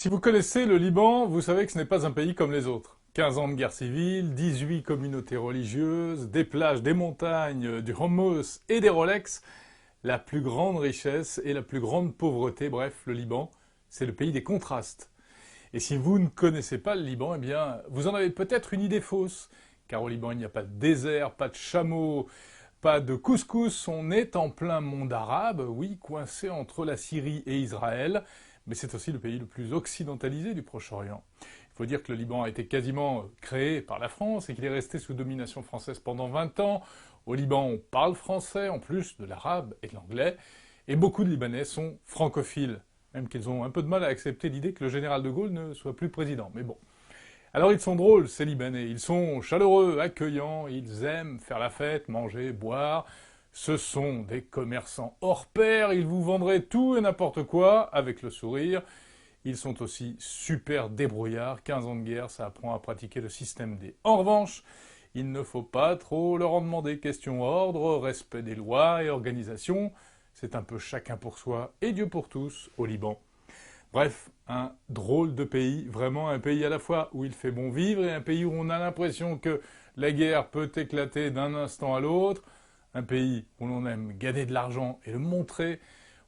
Si vous connaissez le Liban, vous savez que ce n'est pas un pays comme les autres. 15 ans de guerre civile, 18 communautés religieuses, des plages, des montagnes, du hummus et des Rolex. La plus grande richesse et la plus grande pauvreté, bref, le Liban, c'est le pays des contrastes. Et si vous ne connaissez pas le Liban, eh bien, vous en avez peut-être une idée fausse. Car au Liban, il n'y a pas de désert, pas de chameaux, pas de couscous. On est en plein monde arabe, oui, coincé entre la Syrie et Israël. Mais c'est aussi le pays le plus occidentalisé du Proche-Orient. Il faut dire que le Liban a été quasiment créé par la France et qu'il est resté sous domination française pendant 20 ans. Au Liban, on parle français, en plus de l'arabe et de l'anglais. Et beaucoup de Libanais sont francophiles, même qu'ils ont un peu de mal à accepter l'idée que le général de Gaulle ne soit plus président. Mais bon. Alors ils sont drôles, ces Libanais. Ils sont chaleureux, accueillants, ils aiment faire la fête, manger, boire. Ce sont des commerçants hors pair, ils vous vendraient tout et n'importe quoi avec le sourire. Ils sont aussi super débrouillards, 15 ans de guerre, ça apprend à pratiquer le système D. En revanche, il ne faut pas trop leur en demander. Question ordre, respect des lois et organisation. C'est un peu chacun pour soi et Dieu pour tous au Liban. Bref, un drôle de pays, vraiment un pays à la fois où il fait bon vivre et un pays où on a l'impression que la guerre peut éclater d'un instant à l'autre. Un pays où l'on aime gagner de l'argent et le montrer,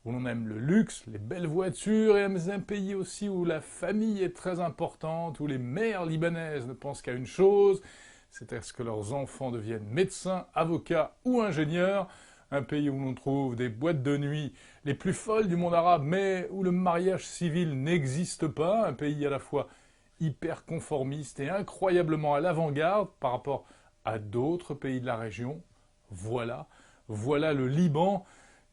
où l'on aime le luxe, les belles voitures, et un pays aussi où la famille est très importante, où les mères libanaises ne pensent qu'à une chose, c'est à ce que leurs enfants deviennent médecins, avocats ou ingénieurs. Un pays où l'on trouve des boîtes de nuit les plus folles du monde arabe, mais où le mariage civil n'existe pas. Un pays à la fois hyper conformiste et incroyablement à l'avant-garde par rapport à d'autres pays de la région. Voilà, voilà le Liban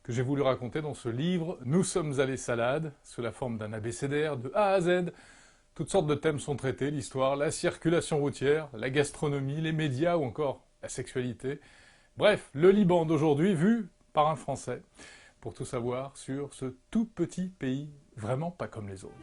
que j'ai voulu raconter dans ce livre. Nous sommes allés salade, sous la forme d'un abécédaire de A à Z. Toutes sortes de thèmes sont traités, l'histoire, la circulation routière, la gastronomie, les médias ou encore la sexualité. Bref, le Liban d'aujourd'hui vu par un Français, pour tout savoir sur ce tout petit pays vraiment pas comme les autres.